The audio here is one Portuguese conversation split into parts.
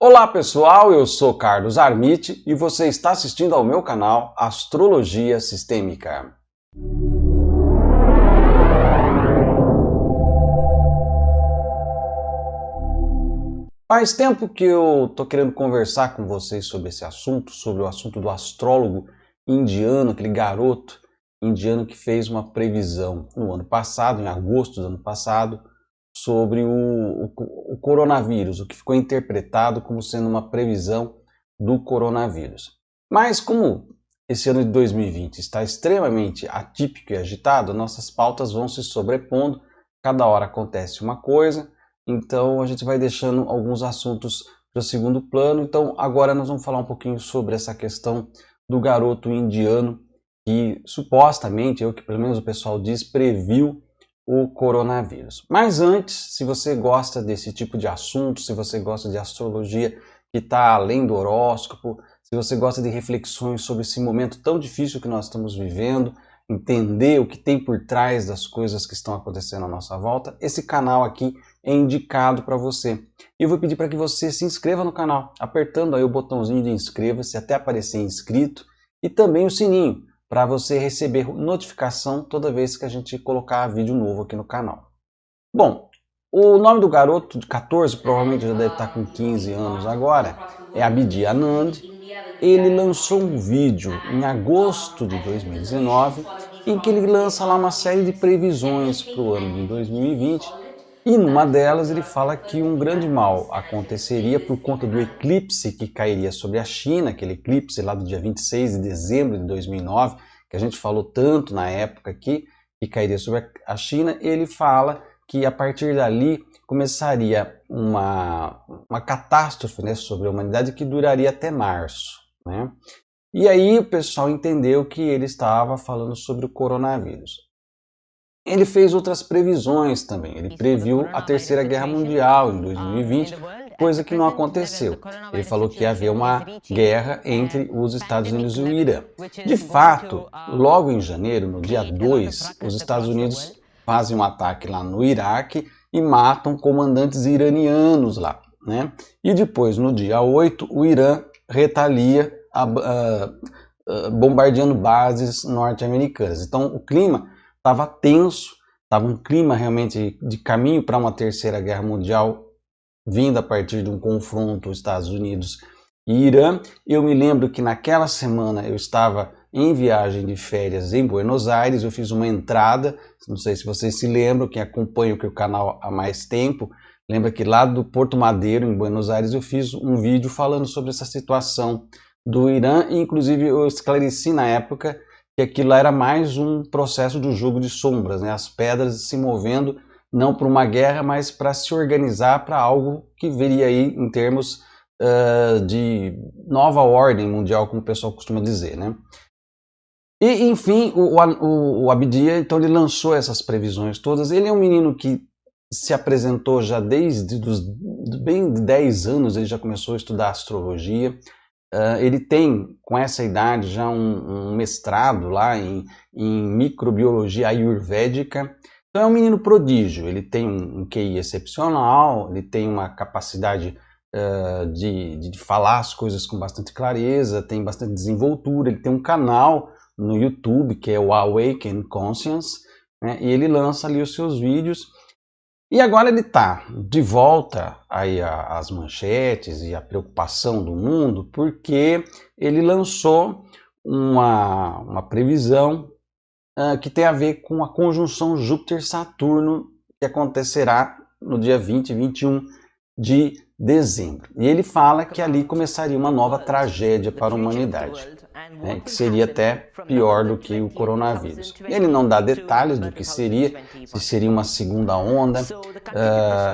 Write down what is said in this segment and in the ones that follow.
Olá pessoal, eu sou Carlos Armite e você está assistindo ao meu canal Astrologia Sistêmica. Faz tempo que eu estou querendo conversar com vocês sobre esse assunto, sobre o assunto do astrólogo indiano, aquele garoto indiano que fez uma previsão no ano passado, em agosto do ano passado, sobre o coronavírus, o que ficou interpretado como sendo uma previsão do coronavírus. Mas como esse ano de 2020 está extremamente atípico e agitado, nossas pautas vão se sobrepondo, cada hora acontece uma coisa, então a gente vai deixando alguns assuntos para o segundo plano. Então agora nós vamos falar um pouquinho sobre essa questão do garoto indiano que supostamente, é o que pelo menos o pessoal diz, previu o coronavírus. Mas antes, se você gosta desse tipo de assunto, se você gosta de astrologia que está além do horóscopo, se você gosta de reflexões sobre esse momento tão difícil que nós estamos vivendo, entender o que tem por trás das coisas que estão acontecendo à nossa volta, esse canal aqui é indicado para você. E eu vou pedir para que você se inscreva no canal, apertando aí o botãozinho de inscreva-se até aparecer inscrito e também o sininho, para você receber notificação toda vez que a gente colocar vídeo novo aqui no canal. Bom, o nome do garoto de 14, provavelmente já deve estar com 15 anos agora, é Abhijit Anand. Ele lançou um vídeo em agosto de 2019, em que ele lança lá uma série de previsões para o ano de 2020, e numa delas ele fala que um grande mal aconteceria por conta do eclipse que cairia sobre a China, aquele eclipse lá do dia 26 de dezembro de 2009, que a gente falou tanto na época aqui, que cairia sobre a China. Ele fala que a partir dali começaria uma catástrofe, né, sobre a humanidade que duraria até março, né? E aí o pessoal entendeu que ele estava falando sobre o coronavírus. Ele fez outras previsões também. Ele previu a Terceira Guerra Mundial em 2020, coisa que não aconteceu. Ele falou que ia haver uma guerra entre os Estados Unidos e o Irã. De fato, logo em janeiro, no dia 2, os Estados Unidos fazem um ataque lá no Iraque e matam comandantes iranianos lá, né? E depois, no dia 8, o Irã retalia bombardeando bases norte-americanas. Então, o clima estava tenso, estava um clima realmente de caminho para uma terceira guerra mundial, vindo a partir de um confronto Estados Unidos e Irã. Eu me lembro que naquela semana eu estava em viagem de férias em Buenos Aires, eu fiz uma entrada, não sei se vocês se lembram, quem acompanha o canal há mais tempo, lembra que lá do Porto Madeiro, em Buenos Aires, eu fiz um vídeo falando sobre essa situação do Irã, e inclusive eu esclareci na época que aquilo era mais um processo do jogo de sombras, né? As pedras se movendo não para uma guerra, mas para se organizar para algo que viria aí em termos de nova ordem mundial, como o pessoal costuma dizer, né? E, enfim, o Abhijit, então, ele lançou essas previsões todas. Ele é um menino que se apresentou já desde bem de 10 anos, ele já começou a estudar astrologia. Ele tem, com essa idade, já um mestrado lá em microbiologia ayurvédica. Então é um menino prodígio, ele tem um QI excepcional, ele tem uma capacidade de falar as coisas com bastante clareza, tem bastante desenvoltura, ele tem um canal no YouTube que é o Awaken Conscience, né, e ele lança ali os seus vídeos. E agora ele está de volta aí às manchetes e à preocupação do mundo, porque ele lançou uma previsão que tem a ver com a conjunção Júpiter-Saturno, que acontecerá no dia 20 e 21 de dezembro. E ele fala que ali começaria uma nova tragédia para a humanidade, né, que seria até pior do que o coronavírus. Ele não dá detalhes do que seria, se seria uma segunda onda.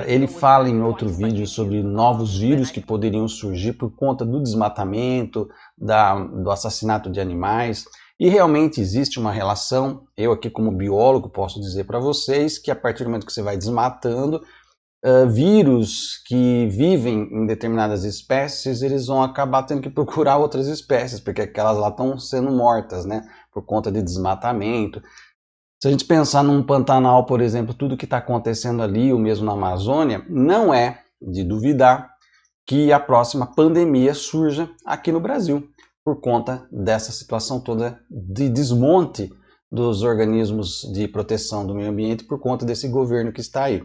Ele fala em outro vídeo sobre novos vírus que poderiam surgir por conta do desmatamento, do assassinato de animais. E realmente existe uma relação. Eu aqui como biólogo posso dizer para vocês que a partir do momento que você vai desmatando, vírus que vivem em determinadas espécies, eles vão acabar tendo que procurar outras espécies, porque aquelas lá estão sendo mortas, né, por conta de desmatamento. Se a gente pensar num Pantanal, por exemplo, tudo que está acontecendo ali, ou mesmo na Amazônia, não é de duvidar que a próxima pandemia surja aqui no Brasil, por conta dessa situação toda de desmonte dos organismos de proteção do meio ambiente por conta desse governo que está aí,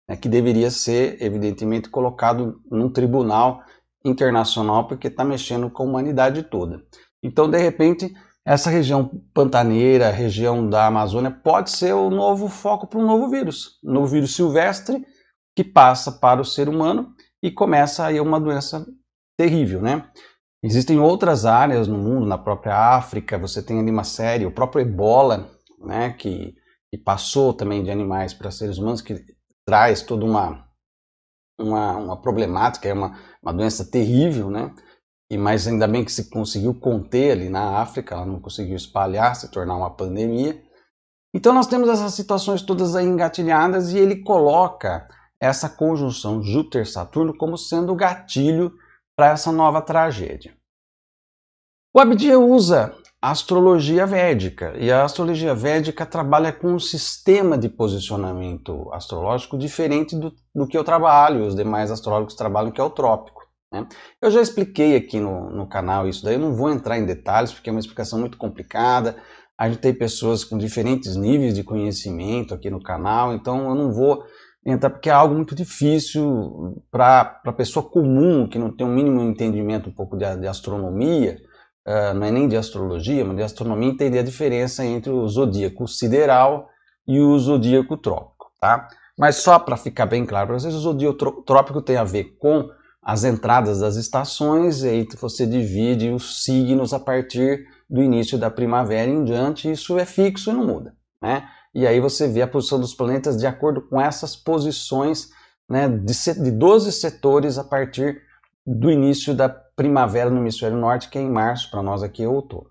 né, que deveria ser, evidentemente, colocado num tribunal internacional, porque está mexendo com a humanidade toda. Então, de repente, essa região pantaneira, região da Amazônia, pode ser o novo foco para um novo vírus silvestre, que passa para o ser humano e começa aí uma doença terrível, né? Existem outras áreas no mundo, na própria África, você tem ali uma série, o próprio Ebola, né, que passou também de animais para seres humanos, que traz toda uma problemática, é uma doença terrível, né? Mas ainda bem que se conseguiu conter ali na África, ela não conseguiu espalhar, se tornar uma pandemia. Então nós temos essas situações todas aí engatilhadas e ele coloca essa conjunção Júpiter-Saturno como sendo o gatilho para essa nova tragédia. O Abdiya usa a astrologia védica, e a astrologia védica trabalha com um sistema de posicionamento astrológico diferente do que eu trabalho, os demais astrólogos trabalham, que é o trópico, né? Eu já expliquei aqui no canal isso daí, eu não vou entrar em detalhes porque é uma explicação muito complicada, a gente tem pessoas com diferentes níveis de conhecimento aqui no canal, então eu não vou entrar porque é algo muito difícil para a pessoa comum, que não tem um mínimo entendimento um pouco de astronomia, não é nem de astrologia, mas de astronomia, entender a diferença entre o zodíaco sideral e o zodíaco trópico, tá? Mas só para ficar bem claro para vocês, o zodíaco trópico tem a ver com as entradas das estações, e aí você divide os signos a partir do início da primavera em diante, isso é fixo e não muda, né? E aí você vê a posição dos planetas de acordo com essas posições, né, de 12 setores a partir do início da primavera no hemisfério norte, que é em março, para nós aqui é outono.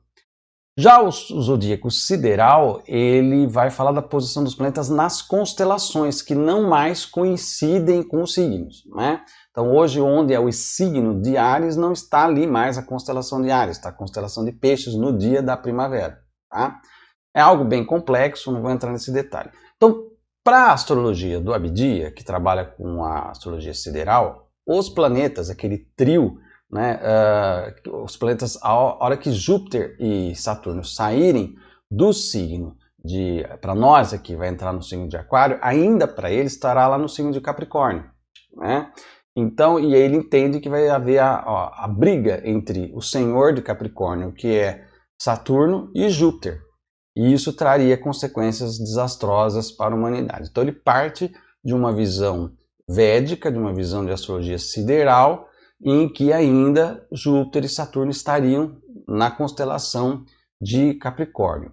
Já o zodíaco sideral, ele vai falar da posição dos planetas nas constelações, que não mais coincidem com os signos, né? Então hoje, onde é o signo de Áries, não está ali mais a constelação de Áries, está a constelação de Peixes no dia da primavera, tá? É algo bem complexo, não vou entrar nesse detalhe. Então, para a astrologia do Abdiya, que trabalha com a astrologia sideral, os planetas, aquele trio, né, os planetas, a hora que Júpiter e Saturno saírem do signo para nós aqui, vai entrar no signo de Aquário, ainda para ele estará lá no signo de Capricórnio, né? Então, e aí ele entende que vai haver a briga entre o senhor de Capricórnio, que é Saturno, e Júpiter. E isso traria consequências desastrosas para a humanidade. Então ele parte de uma visão védica, de uma visão de astrologia sideral, em que ainda Júpiter e Saturno estariam na constelação de Capricórnio.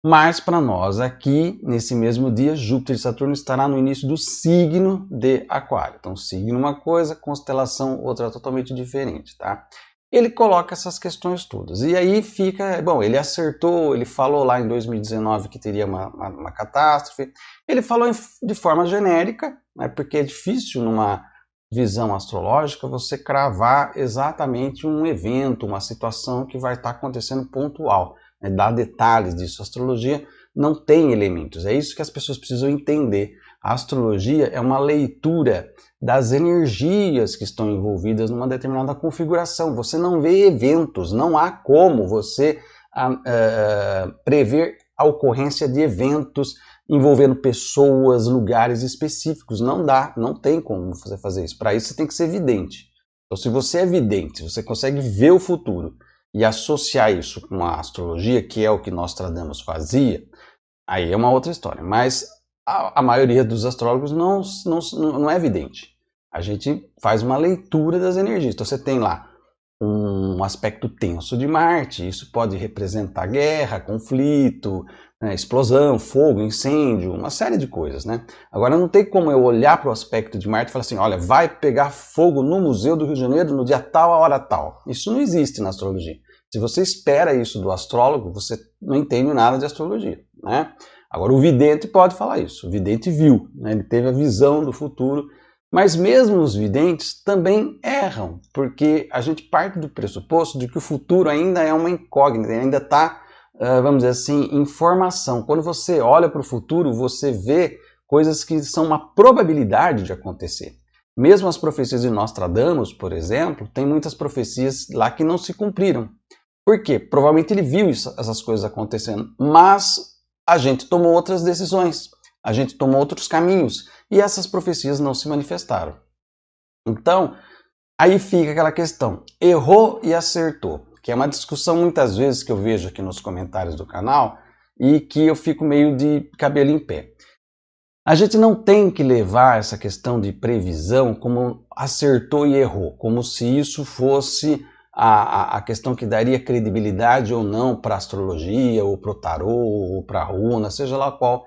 Mas para nós aqui, nesse mesmo dia, Júpiter e Saturno estará no início do signo de Aquário. Então signo uma coisa, constelação outra totalmente diferente, tá? Ele coloca essas questões todas. E aí fica, bom, ele acertou, ele falou lá em 2019 que teria uma catástrofe. Ele falou de forma genérica, né, porque é difícil numa visão astrológica você cravar exatamente um evento, uma situação que vai estar acontecendo pontual, né, dar detalhes disso. A astrologia não tem elementos, é isso que as pessoas precisam entender. A astrologia é uma leitura das energias que estão envolvidas numa determinada configuração. Você não vê eventos, não há como você prever a ocorrência de eventos envolvendo pessoas, lugares específicos. Não dá, não tem como você fazer isso. Para isso você tem que ser vidente. Então se você é vidente, você consegue ver o futuro e associar isso com a astrologia, que é o que Nostradamus fazia, aí é uma outra história. Mas a maioria dos astrólogos não é vidente. A gente faz uma leitura das energias. Então você tem lá um aspecto tenso de Marte, isso pode representar guerra, conflito, né, explosão, fogo, incêndio, uma série de coisas, né? Agora não tem como eu olhar para o aspecto de Marte e falar assim, olha, vai pegar fogo no Museu do Rio de Janeiro no dia tal, a hora tal. Isso não existe na astrologia. Se você espera isso do astrólogo, você não entende nada de astrologia, né? Agora, o vidente pode falar isso. O vidente viu, né? Ele teve a visão do futuro. Mas mesmo os videntes também erram, porque a gente parte do pressuposto de que o futuro ainda é uma incógnita, ainda está, vamos dizer assim, em formação. Quando você olha para o futuro, você vê coisas que são uma probabilidade de acontecer. Mesmo as profecias de Nostradamus, por exemplo, tem muitas profecias lá que não se cumpriram. Por quê? Provavelmente ele viu essas coisas acontecendo, mas a gente tomou outras decisões, a gente tomou outros caminhos e essas profecias não se manifestaram. Então, aí fica aquela questão, errou e acertou, que é uma discussão muitas vezes que eu vejo aqui nos comentários do canal e que eu fico meio de cabelo em pé. A gente não tem que levar essa questão de previsão como acertou e errou, como se isso fosse a questão que daria credibilidade ou não para a astrologia, ou para o tarô, ou para a runa, seja lá qual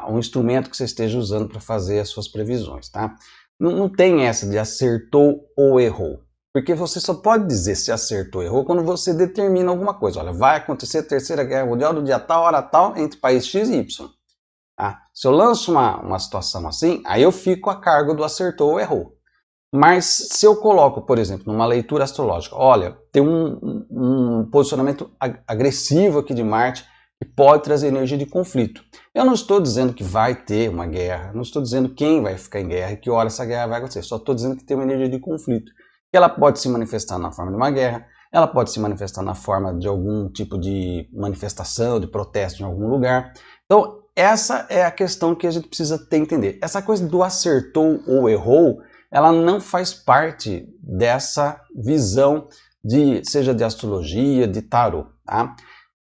o instrumento que você esteja usando para fazer as suas previsões, tá? Não tem essa de acertou ou errou, porque você só pode dizer se acertou ou errou quando você determina alguma coisa. Olha, vai acontecer a Terceira Guerra Mundial do dia tal, hora tal, entre país X e Y. Tá? Se eu lanço uma situação assim, aí eu fico a cargo do acertou ou errou. Mas se eu coloco, por exemplo, numa leitura astrológica, olha, tem um posicionamento agressivo aqui de Marte que pode trazer energia de conflito. Eu não estou dizendo que vai ter uma guerra, não estou dizendo quem vai ficar em guerra e que hora essa guerra vai acontecer, só estou dizendo que tem uma energia de conflito. Que ela pode se manifestar na forma de uma guerra, ela pode se manifestar na forma de algum tipo de manifestação, de protesto em algum lugar. Então, essa é a questão que a gente precisa entender. Essa coisa do acertou ou errou, ela não faz parte dessa visão seja de astrologia, de tarô, tá?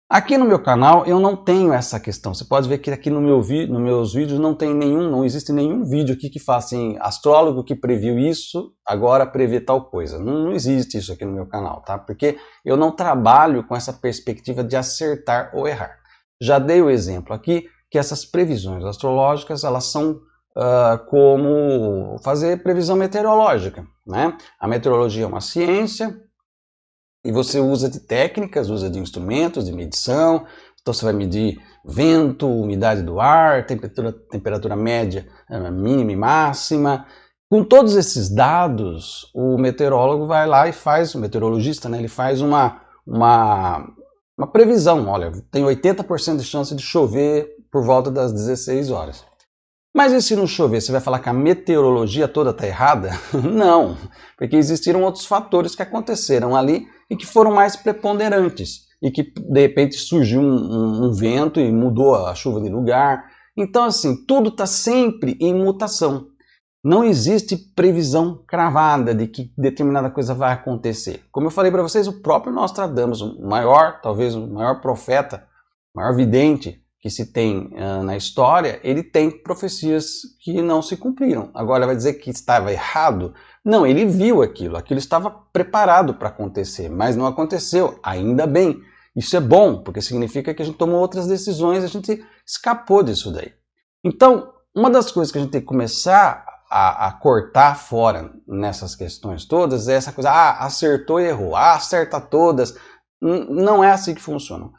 Aqui no meu canal eu não tenho essa questão. Você pode ver que aqui nos meus vídeos não existe nenhum vídeo aqui que fala assim, astrólogo que previu isso, agora prevê tal coisa. Não existe isso aqui no meu canal, tá? Porque eu não trabalho com essa perspectiva de acertar ou errar. Já dei o exemplo aqui que essas previsões astrológicas, elas são como fazer previsão meteorológica, né? A meteorologia é uma ciência e você usa de técnicas, usa de instrumentos de medição. Então você vai medir vento, umidade do ar, temperatura média, mínima e máxima. Com todos esses dados, o meteorólogo vai lá e faz, o meteorologista, né, ele faz uma previsão. Olha, tem 80% de chance de chover por volta das 16 horas. Mas e se não chover, você vai falar que a meteorologia toda está errada? Não, porque existiram outros fatores que aconteceram ali e que foram mais preponderantes e que de repente surgiu um vento e mudou a chuva de lugar. Então assim, tudo está sempre em mutação. Não existe previsão cravada de que determinada coisa vai acontecer. Como eu falei para vocês, o próprio Nostradamus, talvez o maior profeta, o maior vidente que se tem na história, ele tem profecias que não se cumpriram. Agora vai dizer que estava errado? Não, ele viu aquilo estava preparado para acontecer, mas não aconteceu, ainda bem. Isso é bom, porque significa que a gente tomou outras decisões, a gente escapou disso daí. Então, uma das coisas que a gente tem que começar a cortar fora nessas questões todas é essa coisa, acertou e errou, acerta todas. Não é assim que funciona.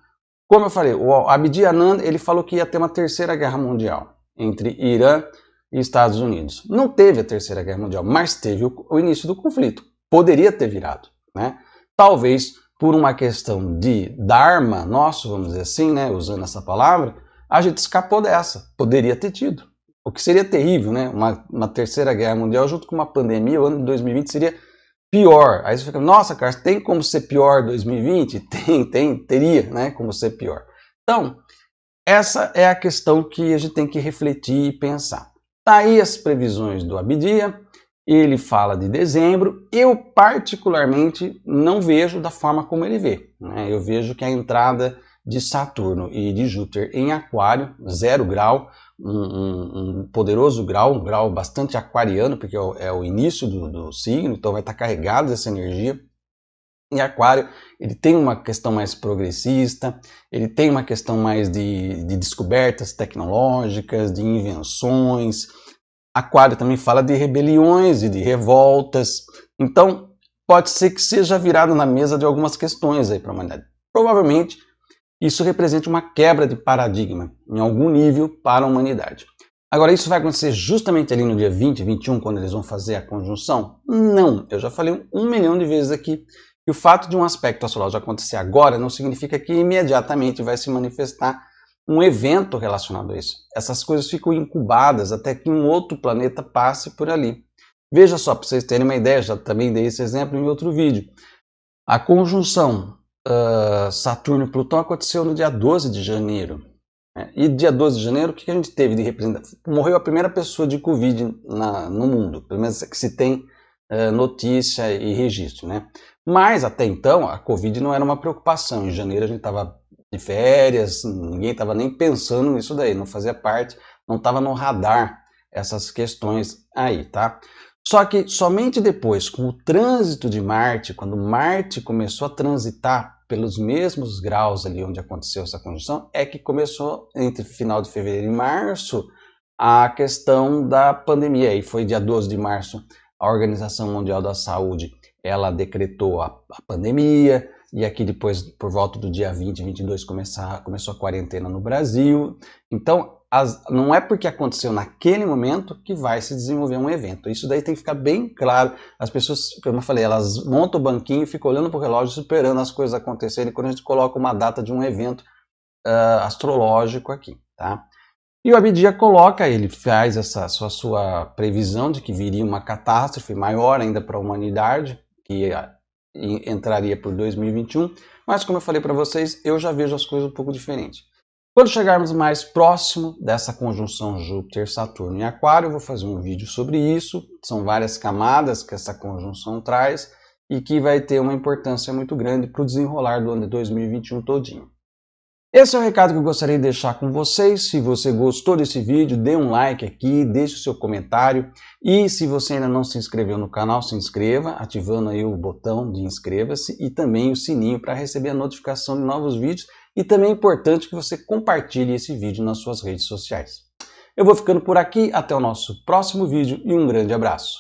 Como eu falei, o Abdi Anand, ele falou que ia ter uma terceira guerra mundial entre Irã e Estados Unidos. Não teve a terceira guerra mundial, mas teve o início do conflito. Poderia ter virado, né? Talvez por uma questão de dharma nosso, vamos dizer assim, né, usando essa palavra, a gente escapou dessa. Poderia ter tido. O que seria terrível, né? Uma terceira guerra mundial junto com uma pandemia, o ano de 2020 seria pior. Aí você fica, nossa, Carlos, tem como ser pior 2020? Teria, né, como ser pior. Então, essa é a questão que a gente tem que refletir e pensar. Tá aí as previsões do Abdiya, ele fala de dezembro, eu particularmente não vejo da forma como ele vê, né? Eu vejo que a entrada de Saturno e de Júpiter em Aquário, 0 grau, um poderoso grau, um grau bastante aquariano, porque é o início do signo, então vai estar carregado dessa energia. Em Aquário, ele tem uma questão mais progressista, ele tem uma questão mais de descobertas tecnológicas, de invenções. Aquário também fala de rebeliões e de revoltas. Então, pode ser que seja virado na mesa de algumas questões aí para a humanidade. Provavelmente, isso representa uma quebra de paradigma em algum nível para a humanidade. Agora, isso vai acontecer justamente ali no dia 20, 21, quando eles vão fazer a conjunção? Não, eu já falei 1 milhão de vezes aqui que o fato de um aspecto astrológico acontecer agora não significa que imediatamente vai se manifestar um evento relacionado a isso. Essas coisas ficam incubadas até que um outro planeta passe por ali. Veja só, para vocês terem uma ideia, já também dei esse exemplo em outro vídeo. A conjunção Saturno e Plutão aconteceu no dia 12 de janeiro. E dia 12 de janeiro, o que a gente teve de representação? Morreu a primeira pessoa de Covid no mundo, pelo menos que se tem notícia e registro, né? Mas até então a Covid não era uma preocupação. Em janeiro a gente estava de férias, ninguém estava nem pensando nisso daí, não fazia parte, não estava no radar essas questões aí, tá? Só que somente depois, com o trânsito de Marte, quando Marte começou a transitar pelos mesmos graus ali onde aconteceu essa conjunção, é que começou, entre final de fevereiro e março, a questão da pandemia. E foi dia 12 de março, a Organização Mundial da Saúde, ela decretou a pandemia, e aqui depois, por volta do dia 20, 22, começou a quarentena no Brasil. Então, não é porque aconteceu naquele momento que vai se desenvolver um evento. Isso daí tem que ficar bem claro. As pessoas, como eu falei, elas montam o banquinho e ficam olhando para o relógio, esperando as coisas acontecerem, quando a gente coloca uma data de um evento astrológico aqui, tá? E o Abdias coloca, ele faz essa sua previsão de que viria uma catástrofe maior ainda para a humanidade, que entraria por 2021, mas como eu falei para vocês, eu já vejo as coisas um pouco diferentes. Quando chegarmos mais próximo dessa conjunção Júpiter-Saturno em Aquário, eu vou fazer um vídeo sobre isso. São várias camadas que essa conjunção traz e que vai ter uma importância muito grande para o desenrolar do ano de 2021 todinho. Esse é o recado que eu gostaria de deixar com vocês. Se você gostou desse vídeo, dê um like aqui, deixe o seu comentário. E se você ainda não se inscreveu no canal, se inscreva, ativando aí o botão de inscreva-se e também o sininho para receber a notificação de novos vídeos. E também é importante que você compartilhe esse vídeo nas suas redes sociais. Eu vou ficando por aqui, até o nosso próximo vídeo e um grande abraço.